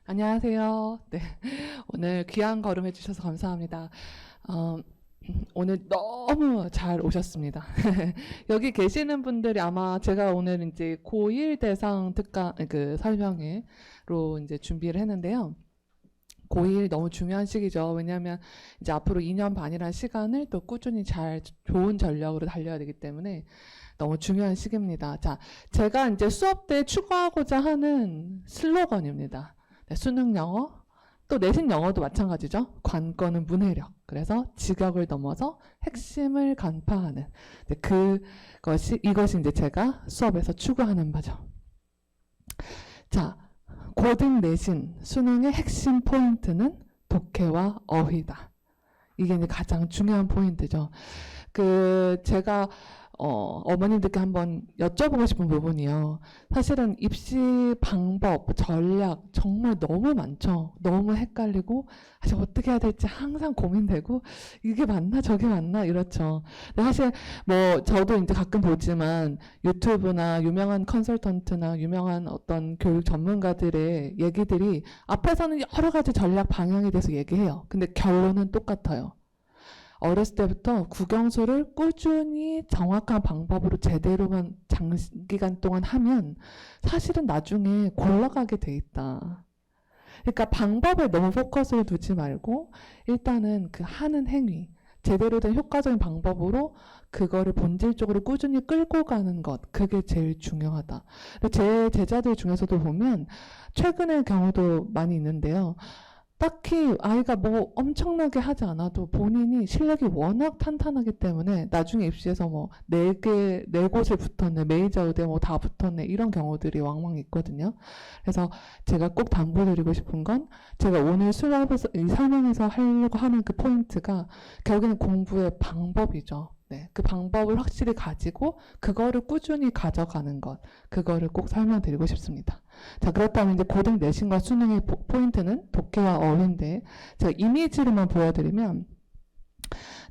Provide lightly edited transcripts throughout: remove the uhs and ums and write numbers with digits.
안녕하세요. 네. 오늘 귀한 걸음 해주셔서 감사합니다. 어, 오늘 너무 잘 오셨습니다. 여기 계시는 분들이 아마 제가 오늘 이제 고1 대상 특강, 설명회로 이제 준비를 했는데요. 고1 너무 중요한 시기죠. 왜냐하면 이제 앞으로 2년 반이라는 시간을 또 꾸준히 좋은 전략으로 달려야 되기 때문에 너무 중요한 시기입니다. 자, 제가 이제 수업 때 추구하고자 하는 슬로건입니다. 네, 수능 영어, 또 내신 영어도 마찬가지죠. 관건은 문해력. 그래서 직역을 넘어서 핵심을 간파하는. 네, 이것이 이제 제가 수업에서 추구하는 바죠. 자, 고등 내신 수능의 핵심 포인트는 독해와 어휘다. 이게 이제 가장 중요한 포인트죠. 제가 어머님들께 한번 여쭤보고 싶은 부분이요. 사실은 입시 방법, 전략 정말 너무 많죠. 너무 헷갈리고 사실 어떻게 해야 될지 항상 고민되고 이게 맞나 저게 맞나 이렇죠. 근데 사실 뭐 저도 이제 가끔 보지만 유튜브나 유명한 컨설턴트나 유명한 어떤 교육 전문가들의 얘기들이 앞에서는 여러 가지 전략 방향에 대해서 얘기해요. 근데 결론은 똑같아요. 어렸을 때부터 국영수를 꾸준히 정확한 방법으로 제대로만 장기간 동안 하면 사실은 나중에 골라가게 돼 있다. 그러니까 방법에 너무 포커스를 두지 말고 일단은 그 하는 행위, 제대로 된 효과적인 방법으로 그거를 본질적으로 꾸준히 끌고 가는 것, 그게 제일 중요하다. 제 제자들 중에서도 보면 최근의 경우도 많이 있는데요. 딱히 아이가 뭐 엄청나게 하지 않아도 본인이 실력이 워낙 탄탄하기 때문에 나중에 입시에서 뭐 네 곳을 붙었네, 메이저 의대 뭐 다 붙었네 이런 경우들이 왕왕 있거든요. 그래서 제가 꼭 당부드리고 싶은 건 제가 오늘 수업에서 설명해서 하려고 하는 그 포인트가 결국에는 공부의 방법이죠. 네, 그 방법을 확실히 가지고 그거를 꾸준히 가져가는 것, 그거를 꼭 설명드리고 싶습니다. 자, 그렇다면 이제 고등 내신과 수능의 포인트는 독해와 어휘인데 제가 이미지로만 보여드리면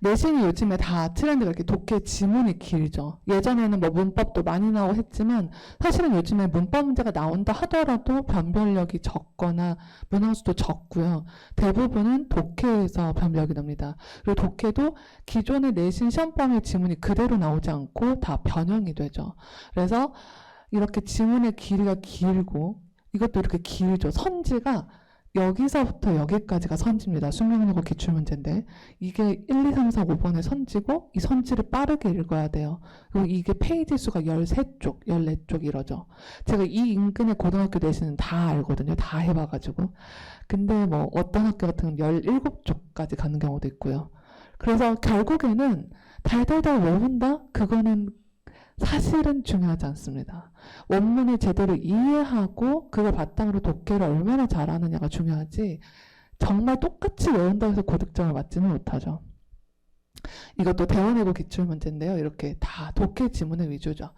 내신이 요즘에 다 트렌드가 이렇게 독해 지문이 길죠. 예전에는 뭐 문법도 많이 나오고 했지만 사실은 요즘에 문법 문제가 나온다 하더라도 변별력이 적거나 문항수도 적고요. 대부분은 독해에서 변별력이 납니다. 그리고 독해도 기존의 내신 시험범위 지문이 그대로 나오지 않고 다 변형이 되죠. 그래서 이렇게 지문의 길이가 길고 이것도 이렇게 길죠. 선지가 여기서부터 여기까지가 선지입니다. 수명여고 기출문제인데 이게 1, 2, 3, 4, 5번의 선지고 이 선지를 빠르게 읽어야 돼요. 그리고 이게 페이지 수가 13쪽, 14쪽 이러죠. 제가 이 인근의 고등학교 내신은 다 알거든요. 다 해봐가지고. 근데 뭐 어떤 학교 같은 건 17쪽까지 가는 경우도 있고요. 그래서 결국에는 달달달 외운다? 그거는 사실은 중요하지 않습니다. 원문을 제대로 이해하고 그걸 바탕으로 독해를 얼마나 잘하느냐가 중요하지 정말 똑같이 외운다고 해서 고득점을 맞지는 못하죠. 이것도 대원외고 기출문제인데요. 이렇게 다 독해 지문의 위주죠.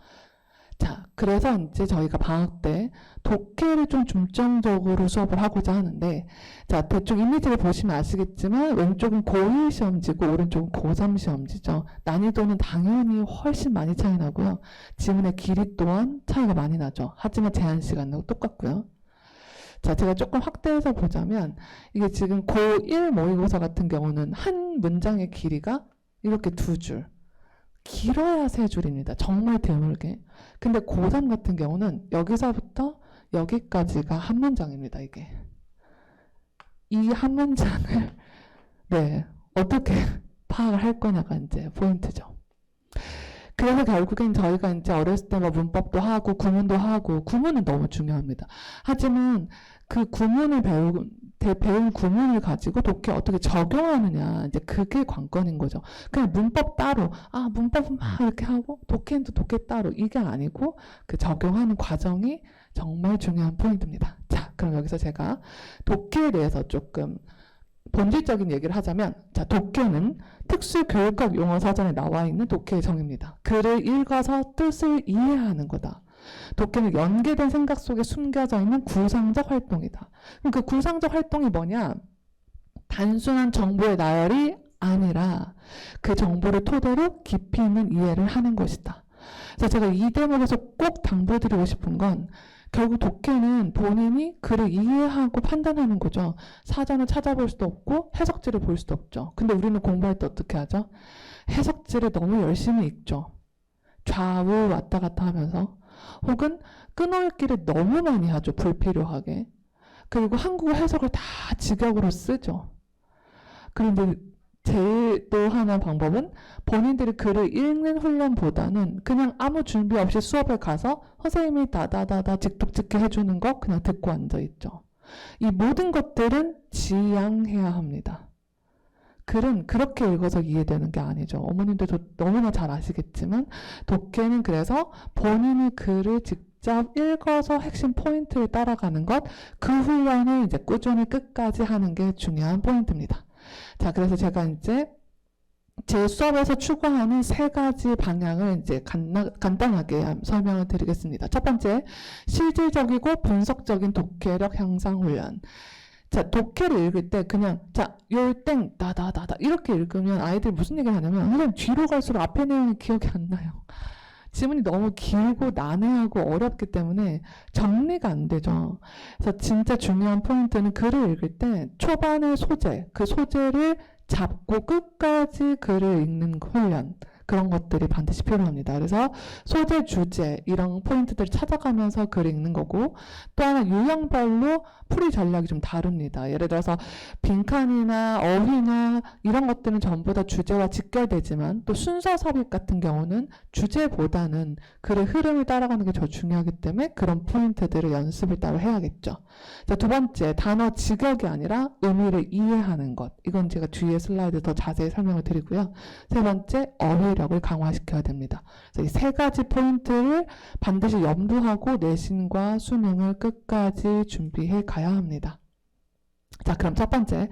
자, 그래서 이제 저희가 방학 때 독해를 좀 중점적으로 수업을 하고자 하는데, 자, 대충 이미지를 보시면 아시겠지만, 왼쪽은 고1 시험지고, 오른쪽은 고3 시험지죠. 난이도는 당연히 훨씬 많이 차이 나고요. 지문의 길이 또한 차이가 많이 나죠. 하지만 제한 시간도 똑같고요. 자, 제가 조금 확대해서 보자면, 이게 지금 고1 모의고사 같은 경우는 한 문장의 길이가 이렇게 2줄. 길어야 3줄입니다. 정말 드물게. 근데 고3 같은 경우는 여기서부터 여기까지가 한 문장입니다. 이게. 이 한 문장을 네, 어떻게 파악을 할 거냐가 이제 포인트죠. 그래서 결국엔 저희가 이제 어렸을 때 뭐 문법도 하고 구문도 하고 구문은 너무 중요합니다. 하지만 그 구문을 배운 구문을 가지고 독해 어떻게 적용하느냐 이제 그게 관건인 거죠. 그냥 문법 따로 문법은 막 이렇게 하고 독해는 또 독해 따로 이게 아니고 그 적용하는 과정이 정말 중요한 포인트입니다. 자, 그럼 여기서 제가 독해에 대해서 조금 본질적인 얘기를 하자면, 자, 독해는 특수교육학 용어사전에 나와 있는 독해의 정의입니다. 글을 읽어서 뜻을 이해하는 거다. 독해는 연계된 생각 속에 숨겨져 있는 구상적 활동이다. 그럼 그 구상적 활동이 뭐냐? 단순한 정보의 나열이 아니라 그 정보를 토대로 깊이 있는 이해를 하는 것이다. 그래서 제가 이 대목에서 꼭 당부드리고 싶은 건 결국 독해는 본인이 글을 이해하고 판단하는 거죠. 사전을 찾아볼 수도 없고 해석지를 볼 수도 없죠. 근데 우리는 공부할 때 어떻게 하죠? 해석지를 너무 열심히 읽죠. 좌우 왔다 갔다 하면서. 혹은 끊어읽기를 너무 많이 하죠. 불필요하게. 그리고 한국어 해석을 다 직역으로 쓰죠. 그런데 제일 또 하나 방법은 본인들이 글을 읽는 훈련보다는 그냥 아무 준비 없이 수업에 가서 선생님이 다다다다 직독 해주는 거 그냥 듣고 앉아있죠. 이 모든 것들은 지양해야 합니다. 글은 그렇게 읽어서 이해되는 게 아니죠. 어머님들도 너무나 잘 아시겠지만 독해는 그래서 본인이 글을 직접 읽어서 핵심 포인트를 따라가는 것, 그 훈련을 이제 꾸준히 끝까지 하는 게 중요한 포인트입니다. 자, 그래서 제가 이제 제 수업에서 추구하는 3가지 방향을 이제 간단하게 설명을 드리겠습니다. 첫 번째, 실질적이고 분석적인 독해력 향상 훈련. 자, 독해를 읽을 때 그냥 자, 요땡 다다다다 이렇게 읽으면 아이들이 무슨 얘기를 하냐면 선생님 뒤로 갈수록 앞에 내용이 기억이 안 나요. 지문이 너무 길고 난해하고 어렵기 때문에 정리가 안 되죠. 그래서 진짜 중요한 포인트는 글을 읽을 때 초반의 소재, 그 소재를 잡고 끝까지 글을 읽는 훈련, 그런 것들이 반드시 필요합니다. 그래서 소재, 주제 이런 포인트들을 찾아가면서 글을 읽는 거고, 또 하나 유형별로 풀이 전략이 좀 다릅니다. 예를 들어서 빈칸이나 어휘나 이런 것들은 전부 다 주제와 직결되지만 또 순서 삽입 같은 경우는 주제보다는 글의 흐름을 따라가는 게 더 중요하기 때문에 그런 포인트들을 연습을 따로 해야겠죠. 자, 두 번째, 단어 직역이 아니라 의미를 이해하는 것. 이건 제가 뒤에 슬라이드 더 자세히 설명을 드리고요. 세 번째, 어휘력을 강화시켜야 됩니다. 그래서 이 3가지 포인트를 반드시 염두하고 내신과 수능을 끝까지 준비해 가야 합니다. 자, 그럼 첫 번째,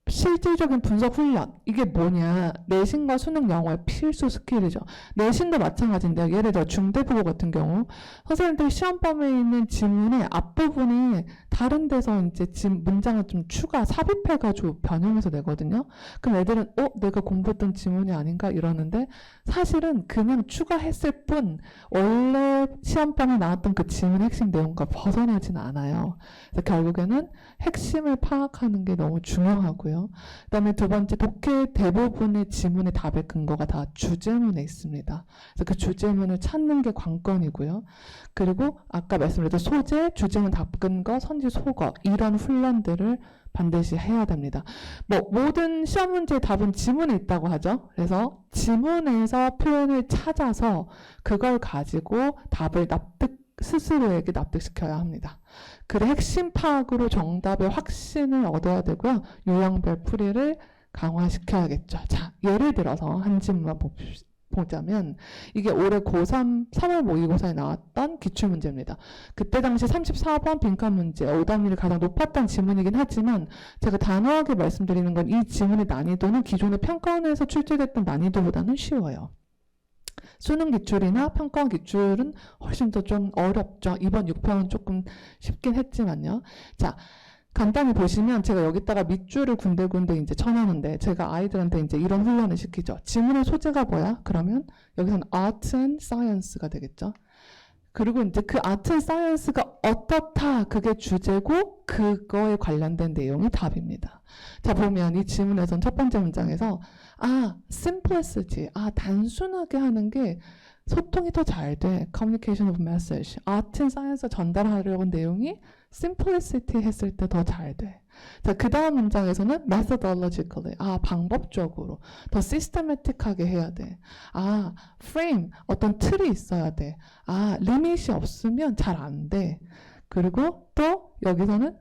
실질적인 분석 훈련. 이게 뭐냐? 내신과 수능 영어의 필수 스킬이죠. 내신도 마찬가지인데요. 예를 들어 중대국어 같은 경우 선생님들 시험범위에 있는 지문의 앞부분이 다른 데서 이제 문장을 좀 추가 삽입해가지고 변형해서 내거든요. 그럼 애들은 내가 공부했던 지문이 아닌가 이러는데 사실은 그냥 추가했을 뿐 원래 시험범위에 나왔던 그 지문의 핵심 내용과 벗어나진 않아요. 그래서 결국에는 핵심을 파악하는 게 너무 중요하고요. 그 다음에 두 번째, 독해 대부분의 지문의 답의 근거가 다 주제문에 있습니다. 그래서 그 주제문을 찾는 게 관건이고요. 그리고 아까 말씀드렸던 소재, 주제문 답 근거, 선지 소거 이런 훈련들을 반드시 해야 됩니다. 모든 시험 문제의 답은 지문에 있다고 하죠. 그래서 지문에서 표현을 찾아서 그걸 가지고 답을 스스로에게 납득시켜야 합니다. 글의 핵심 파악으로 정답의 확신을 얻어야 되고요. 유형별 풀이를 강화시켜야겠죠. 자, 예를 들어서 한 질문만 보자면 이게 올해 고3 3월 모의고사에 나왔던 기출문제입니다. 그때 당시 34번 빈칸 문제, 오답률이 가장 높았던 지문이긴 하지만 제가 단호하게 말씀드리는 건 이 지문의 난이도는 기존의 평가원에서 출제됐던 난이도보다는 쉬워요. 수능 기출이나 평가원 기출은 훨씬 더 좀 어렵죠. 이번 6편은 조금 쉽긴 했지만요. 자, 간단히 보시면 제가 여기다가 밑줄을 군데군데 이제 쳐놨는데 제가 아이들한테 이제 이런 훈련을 시키죠. 지문의 소재가 뭐야? 그러면 여기서는 Art and Science가 되겠죠. 그리고 이제 그 Art and Science가 어떻다 그게 주제고 그거에 관련된 내용이 답입니다. 자, 보면 이 지문에선 첫 번째 문장에서 simplicity, 단순하게 하는 게 소통이 더 잘 돼. Communication of message. Art and Science 전달하려고 내용이 simplicity 했을 때 더 잘 돼. 자, 그 다음 문장에서는 methodologically. 방법적으로. 더 systematic하게 해야 돼. frame. 어떤 틀이 있어야 돼. limit이 없으면 잘 안 돼. 그리고 또 여기서는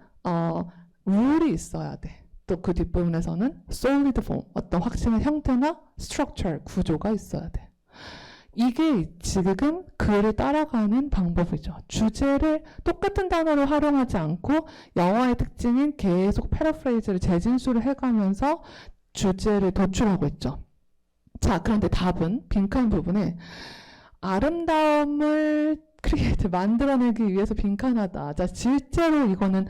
룰이 있어야 돼. 또 그 뒷부분에서는 solid form. 어떤 확실한 형태나 structure, 구조가 있어야 돼. 이게 지금 글을 따라가는 방법이죠. 주제를 똑같은 단어를 활용하지 않고 영어의 특징인 계속 패러프레이즈를 재진수를 해가면서 주제를 도출하고 있죠. 자, 그런데 답은 빈칸 부분에 아름다움을 만들어내기 위해서 빈칸하다. 자, 실제로 이거는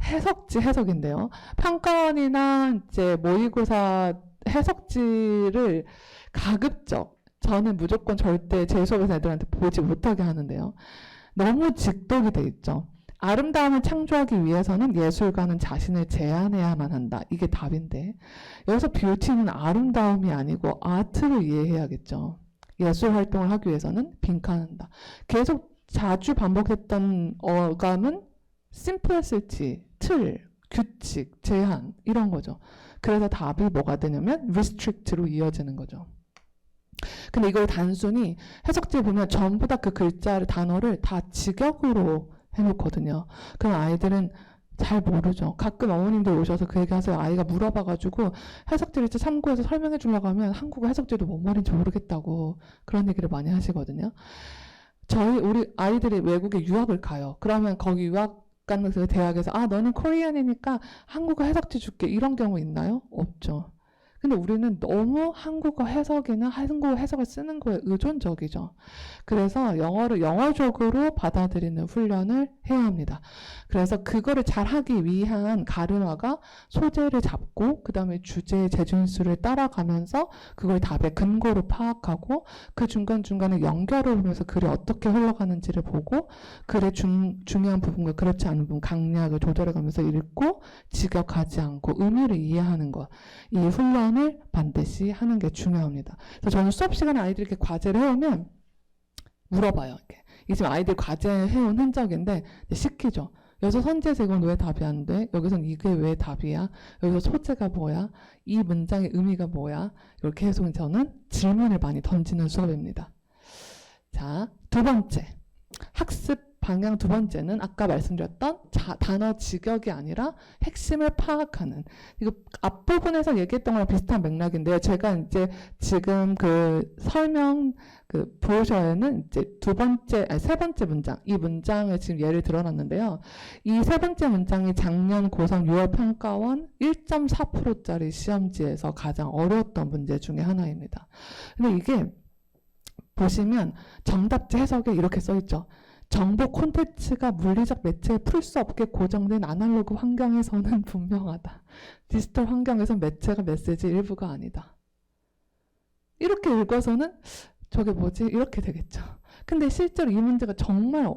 해석인데요. 평가원이나 이제 모의고사 해석지를 가급적 저는 무조건 절대 제 수업에서 애들한테 보지 못하게 하는데요. 너무 직독이 돼 있죠. 아름다움을 창조하기 위해서는 예술가는 자신을 제한해야만 한다. 이게 답인데 여기서 뷰티는 아름다움이 아니고 아트로 이해해야겠죠. 예술 활동을 하기 위해서는 빈칸한다. 계속 자주 반복했던 어감은 심플시티, 틀, 규칙, 제한 이런 거죠. 그래서 답이 뭐가 되냐면 restrict로 이어지는 거죠. 근데 이걸 단순히 해석지에 보면 전부 다 그 글자를 단어를 다 직역으로 해놓거든요. 그럼 아이들은 잘 모르죠. 가끔 어머님들 오셔서 그 얘기하세요. 아이가 물어봐가지고 해석지를 참고해서 설명해 주려고 하면 한국어 해석지도 뭔 말인지 모르겠다고 그런 얘기를 많이 하시거든요. 우리 아이들이 외국에 유학을 가요. 그러면 거기 유학 가는 그 대학에서 너는 코리안이니까 한국어 해석지 줄게 이런 경우 있나요? 없죠. 근데 우리는 너무 한국어 해석이나 한국어 해석을 쓰는 거에 의존적이죠. 그래서 영어를 영어적으로 받아들이는 훈련을 해야 합니다. 그래서 그거를 잘하기 위한 가르마가 소재를 잡고 그 다음에 주제의 재준수를 따라가면서 그걸 답의 근거로 파악하고 그 중간중간에 연결을 보면서 글이 어떻게 흘러가는지를 보고 글의 중요한 부분과 그렇지 않은 부분 강약을 조절해가면서 읽고 직역하지 않고 의미를 이해하는 것. 이 훈련을 반드시 하는 게 중요합니다. 그래서 저는 수업 시간에 아이들이 이렇게 과제를 해오면 물어봐요. 이렇게. 이 지금 아이들 과제 해온 흔적인데 시키죠. 여기서 선지에서 이건 왜 답이 안 돼? 여기선 이게 왜 답이야? 여기서 소재가 뭐야? 이 문장의 의미가 뭐야? 이렇게 해서 저는 질문을 많이 던지는 수업입니다. 자, 두 번째. 학습 방향 두 번째는 아까 말씀드렸던 단어 직역이 아니라 핵심을 파악하는, 이거 앞부분에서 얘기했던 거랑 비슷한 맥락인데요. 제가 이제 지금 그 설명 그 브로셔에는 이제 세 번째 문장, 이 문장을 지금 예를 들어놨는데요. 이 세 번째 문장이 작년 고3 6월 평가원 1.4%짜리 시험지에서 가장 어려웠던 문제 중에 하나입니다. 근데 이게 보시면 정답지 해석에 이렇게 써있죠. 정보 콘텐츠가 물리적 매체에 풀 수 없게 고정된 아날로그 환경에서는 분명하다. 디지털 환경에선 매체가 메시지 일부가 아니다. 이렇게 읽어서는 저게 뭐지? 이렇게 되겠죠. 근데 실제로 이 문제가 정말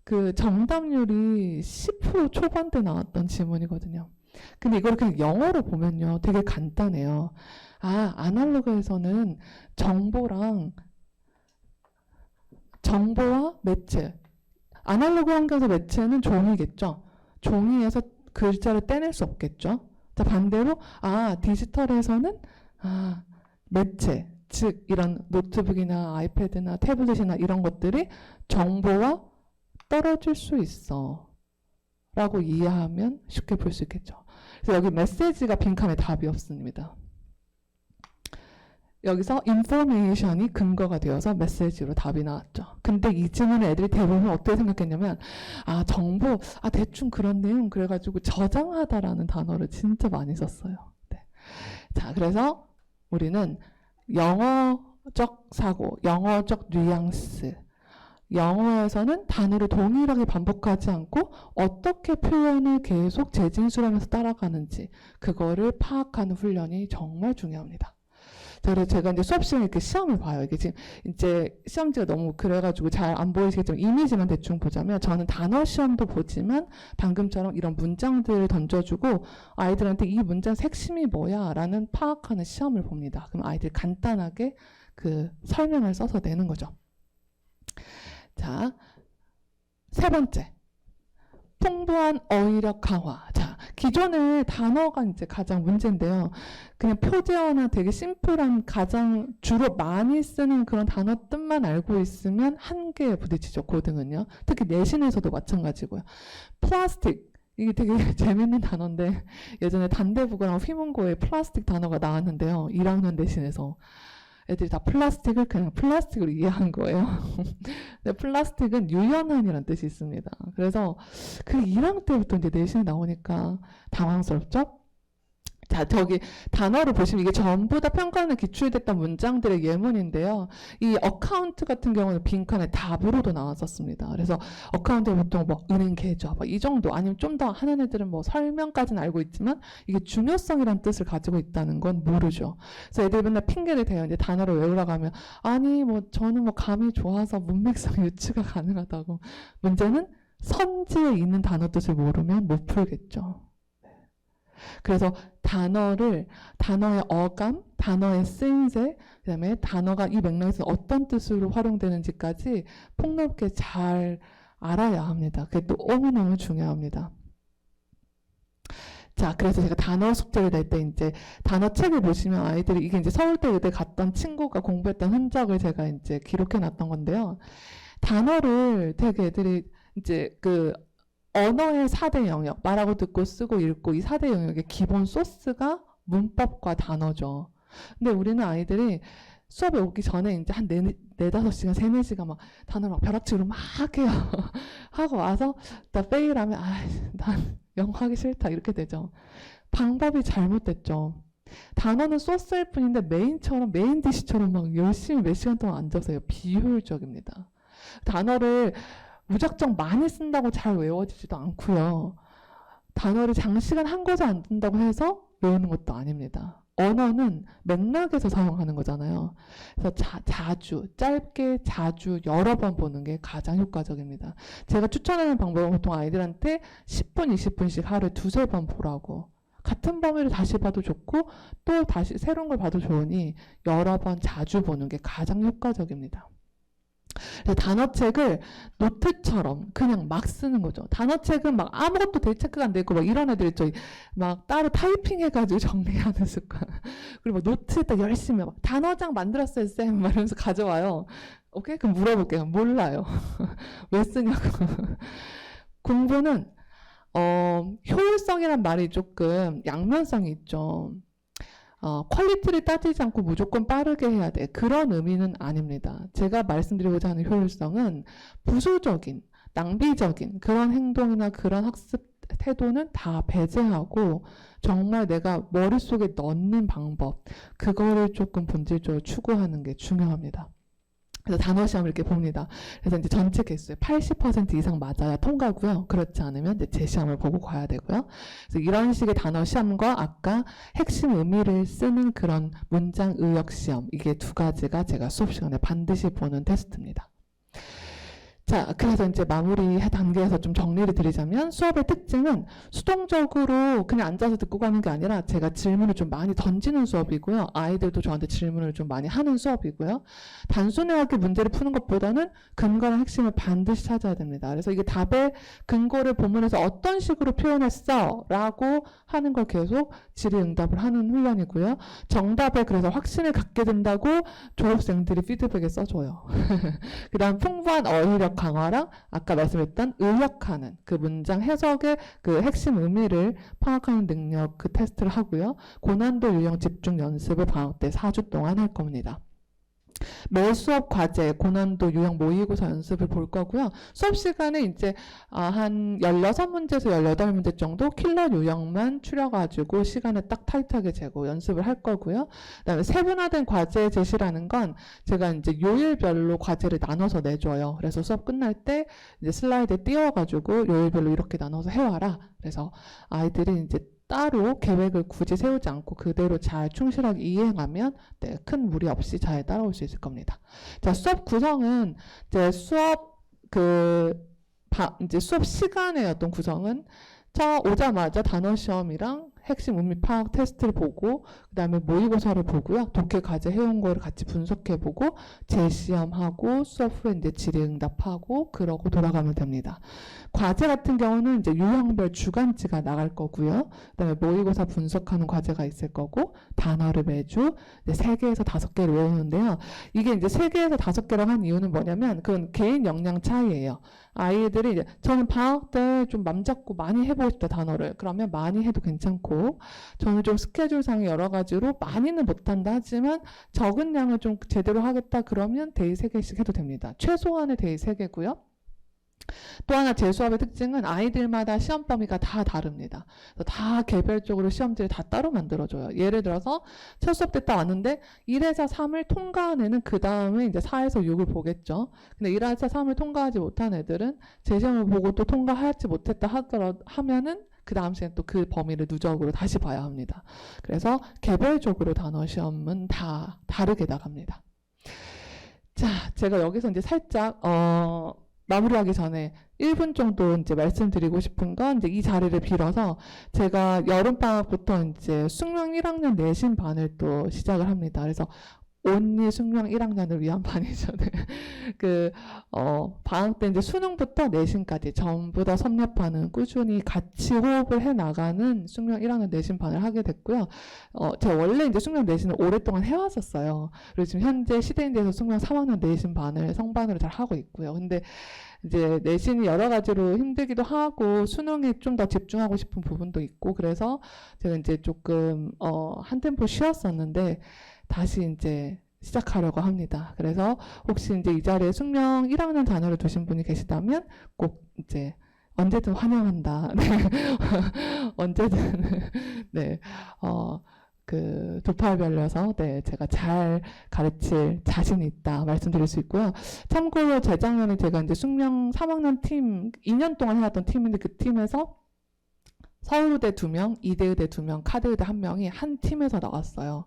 그 정답률이 10% 초반대 나왔던 지문이거든요. 근데 이걸 그냥 영어로 보면요. 되게 간단해요. 아날로그에서는 정보와 매체. 아날로그 환경에서 매체는 종이겠죠. 종이에서 글자를 떼낼 수 없겠죠. 자, 반대로 디지털에서는 매체, 즉 이런 노트북이나 아이패드나 태블릿이나 이런 것들이 정보와 떨어질 수 있어 라고 이해하면 쉽게 볼 수 있겠죠. 그래서 여기 메시지가 빈칸에 답이 없습니다. 여기서 인포메이션이 근거가 되어서 메시지로 답이 나왔죠. 근데 이 질문을 애들이 대부분 어떻게 생각했냐면 정보 대충 그런 내용 그래가지고 저장하다라는 단어를 진짜 많이 썼어요. 네. 자, 그래서 우리는 영어적 사고, 영어적 뉘앙스, 영어에서는 단어를 동일하게 반복하지 않고 어떻게 표현을 계속 재진술하면서 따라가는지 그거를 파악하는 훈련이 정말 중요합니다. 그래서 제가 이제 수업 시간에 이렇게 시험을 봐요. 이게 지금 이제 시험지가 너무 그래가지고 잘 안 보이시겠지만 이미지만 대충 보자면 저는 단어 시험도 보지만 방금처럼 이런 문장들을 던져주고 아이들한테 이 문장 핵심이 뭐야 라는 파악하는 시험을 봅니다. 그럼 아이들 간단하게 그 설명을 써서 내는 거죠. 자, 세 번째. 풍부한 어휘력 강화. 자, 기존의 단어가 이제 가장 문제인데요. 그냥 표제어나 되게 심플한 가장 주로 많이 쓰는 그런 단어 뜻만 알고 있으면 한계에 부딪히죠, 고등은요. 특히 내신에서도 마찬가지고요. 플라스틱. 이게 되게 재밌는 단어인데 예전에 단대국어랑 휘문고에 플라스틱 단어가 나왔는데요. 1학년 내신에서. 애들이 다 플라스틱을 그냥 플라스틱으로 이해한 거예요. 근데 플라스틱은 유연한이라는 뜻이 있습니다. 그래서 그 1학년 때부터 이제 내신이 나오니까 당황스럽죠? 자, 저기 단어를 보시면 이게 전부 다 평가원에 기출됐던 문장들의 예문인데요. 이 어카운트 같은 경우는 빈칸에 답으로도 나왔었습니다. 그래서 어카운트에 보통 뭐 은행 계좌 이 정도 아니면 좀 더 하는 애들은 뭐 설명까지는 알고 있지만 이게 중요성이란 뜻을 가지고 있다는 건 모르죠. 그래서 애들이 맨날 핑계를 대요. 이제 단어를 외우라고 하면 아니 뭐 저는 뭐 감이 좋아서 문맥상 유추가 가능하다고. 문제는 선지에 있는 단어 뜻을 모르면 못 풀겠죠. 그래서 단어의 어감, 단어의 쓰임새, 그다음에 단어가 이 맥락에서 어떤 뜻으로 활용되는지까지 폭넓게 잘 알아야 합니다. 그게 또 너무너무 중요합니다. 자, 그래서 제가 단어 숙제를 낼 때 이제 단어 책을 보시면 아이들이 이게 이제 서울대 의대 갔던 친구가 공부했던 흔적을 제가 이제 기록해 놨던 건데요. 단어를 되게 애들이 이제 그 언어의 4대 영역, 말하고 듣고 쓰고 읽고 이 4대 영역의 기본 소스가 문법과 단어죠. 근데 우리는 아이들이 수업에 오기 전에 이제 한 4-5시간, 3-4시간 막 단어를 막 벼락치기로 막 해요. 하고 와서 나 페일하면 난 영어 하기 싫다 이렇게 되죠. 방법이 잘못됐죠. 단어는 소스일 뿐인데 메인 디시처럼 막 열심히 몇 시간 동안 앉아서 해요. 비효율적입니다. 단어를 무작정 많이 쓴다고 잘 외워지지도 않고요. 단어를 장시간 한 곳에 앉는다고 해서 외우는 것도 아닙니다. 언어는 맥락에서 사용하는 거잖아요. 그래서 짧게 자주 여러 번 보는 게 가장 효과적입니다. 제가 추천하는 방법은 보통 아이들한테 10분, 20분씩 하루에 2-3번 보라고. 같은 범위를 다시 봐도 좋고 또 다시 새로운 걸 봐도 좋으니 여러 번 자주 보는 게 가장 효과적입니다. 단어책을 노트처럼 그냥 막 쓰는 거죠. 단어책은 막 아무것도 되게 체크가 안 돼 있고 막 이런 애들 있죠. 막 따로 타이핑 해가지고 정리하는 습관. 그리고 노트에다 열심히 막 단어장 만들었어요 쌤 막 이러면서 가져와요. 오케이? 그럼 물어볼게요. 몰라요. 왜 쓰냐고. 공부는 효율성이란 말이 조금 양면성이 있죠. 퀄리티를 따지지 않고 무조건 빠르게 해야 돼. 그런 의미는 아닙니다. 제가 말씀드리고자 하는 효율성은 부수적인, 낭비적인 그런 행동이나 그런 학습 태도는 다 배제하고 정말 내가 머릿속에 넣는 방법, 그거를 조금 본질적으로 추구하는 게 중요합니다. 그래서 단어 시험을 이렇게 봅니다. 그래서 이제 전체 개수의 80% 이상 맞아야 통과고요. 그렇지 않으면 이제 재시험을 보고 가야 되고요. 그래서 이런 식의 단어 시험과 아까 핵심 의미를 쓰는 그런 문장 의역 시험, 이게 두 가지가 제가 수업 시간에 반드시 보는 테스트입니다. 자, 그래서 이제 마무리 단계에서 좀 정리를 드리자면 수업의 특징은 수동적으로 그냥 앉아서 듣고 가는 게 아니라 제가 질문을 좀 많이 던지는 수업이고요. 아이들도 저한테 질문을 좀 많이 하는 수업이고요. 단순하게 문제를 푸는 것보다는 근거랑 핵심을 반드시 찾아야 됩니다. 그래서 이게 답의 근거를 본문에서 어떤 식으로 표현했어? 라고 하는 걸 계속 질의응답을 하는 훈련이고요. 정답에 그래서 확신을 갖게 된다고 졸업생들이 피드백에 써줘요. 그 다음 풍부한 어휘력 강화랑 아까 말씀했던 의역하는 그 문장 해석의 그 핵심 의미를 파악하는 능력 그 테스트를 하고요. 고난도 유형 집중 연습을 방학 때 4주 동안 할 겁니다. 매 수업 과제, 고난도 유형 모의고사 연습을 볼 거고요. 수업 시간에 이제 한 16문제에서 18문제 정도 킬러 유형만 추려가지고 시간을 딱 타이트하게 재고 연습을 할 거고요. 그다음에 세분화된 과제 제시라는 건 제가 이제 요일별로 과제를 나눠서 내줘요. 그래서 수업 끝날 때 이제 슬라이드에 띄워가지고 요일별로 이렇게 나눠서 해와라. 그래서 아이들이 이제 따로 계획을 굳이 세우지 않고 그대로 잘 충실하게 이행하면 네, 큰 무리 없이 잘 따라올 수 있을 겁니다. 자, 수업 구성은 이제 이제 수업 시간의 어떤 구성은 오자마자 단어 시험이랑 핵심 의미 파악 테스트를 보고 그 다음에 모의고사를 보고요. 독해 과제 해온 거를 같이 분석해보고 재시험하고 수업 후에 이제 질의응답하고 그러고 돌아가면 됩니다. 과제 같은 경우는 이제 유형별 주간지가 나갈 거고요. 그 다음에 모의고사 분석하는 과제가 있을 거고 단어를 매주 3개에서 5개를 외우는데요. 이게 이제 3개에서 5개라고 한 이유는 뭐냐면 그건 개인 역량 차이예요. 아이들이 이제 저는 방학 때 좀 맘 잡고 많이 해보고 싶다 단어를 그러면 많이 해도 괜찮고 저는 좀 스케줄상에 여러 가지로 많이는 못한다 하지만 적은 양을 좀 제대로 하겠다 그러면 데이 3개씩 해도 됩니다. 최소한의 데이 3개고요. 또 하나 제 수업의 특징은 아이들마다 시험 범위가 다 다릅니다. 그래서 다 개별적으로 시험지를 다 따로 만들어줘요. 예를 들어서 첫 수업 때 딱 왔는데 1에서 3을 통과한 애는 그 다음에 이제 4에서 6을 보겠죠. 근데 1에서 3을 통과하지 못한 애들은 제 시험을 보고 또 통과하지 못했다 하면은 그 다음 시간에 또 그 범위를 누적으로 다시 봐야 합니다. 그래서 개별적으로 단어 시험은 다 다르게 나갑니다. 자, 제가 여기서 이제 살짝 마무리하기 전에 1분 정도 이제 말씀드리고 싶은 건 이제 이 자리를 빌어서 제가 여름방학부터 이제 숙명 1학년 내신 반을 또 시작을 합니다. 그래서 온리 숙명 1학년을 위한 반이죠. 네. 방학 때 이제 수능부터 내신까지 전부 다 섭렵하는 꾸준히 같이 호흡을 해 나가는 숙명 1학년 내신 반을 하게 됐고요. 제가 원래 이제 숙명 내신을 오랫동안 해왔었어요. 그리고 지금 현재 시대인대에서 숙명 3학년 내신 반을 성반으로 잘 하고 있고요. 근데 이제 내신이 여러 가지로 힘들기도 하고 수능에 좀 더 집중하고 싶은 부분도 있고 그래서 제가 이제 조금 한 템포 쉬었었는데 다시 이제 시작하려고 합니다. 그래서 혹시 이제 이 자리에 숙명 1학년 자녀를 두신 분이 계시다면 꼭 이제 언제든 환영한다. 네. 언제든 네. 두팔별려서 네, 제가 잘 가르칠 자신이 있다 말씀드릴 수 있고요. 참고로 재작년에 제가 이제 숙명 3학년 팀 2년 동안 해왔던 팀인데 그 팀에서 서울대 2명, 이대의대 2명, 카드의대 1명이 한 팀에서 나왔어요.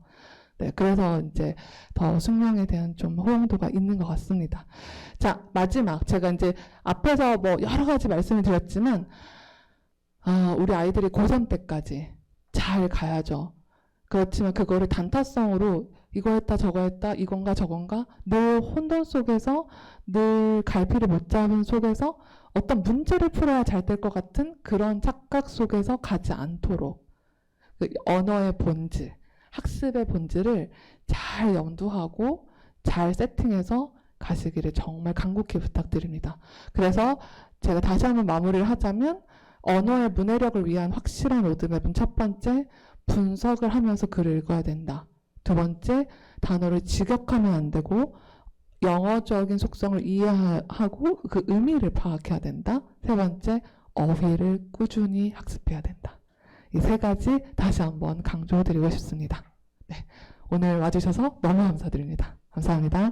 네, 그래서 이제 더 숙명에 대한 좀 호응도가 있는 것 같습니다. 자, 마지막 제가 이제 앞에서 뭐 여러 가지 말씀을 드렸지만 우리 아이들이 고3 때까지 잘 가야죠. 그렇지만 그거를 단타성으로 이거 했다 저거 했다 이건가 저건가 늘 혼돈 속에서 늘 갈피를 못 잡은 속에서 어떤 문제를 풀어야 잘 될 것 같은 그런 착각 속에서 가지 않도록 그 언어의 본질, 학습의 본질을 잘 염두하고 잘 세팅해서 가시기를 정말 간곡히 부탁드립니다. 그래서 제가 다시 한번 마무리를 하자면 언어의 문해력을 위한 확실한 로드맵은 첫 번째, 분석을 하면서 글을 읽어야 된다. 두 번째, 단어를 직역하면 안 되고 영어적인 속성을 이해하고 그 의미를 파악해야 된다. 세 번째, 어휘를 꾸준히 학습해야 된다. 이 세 가지 다시 한번 강조드리고 싶습니다. 네, 오늘 와주셔서 너무 감사드립니다. 감사합니다.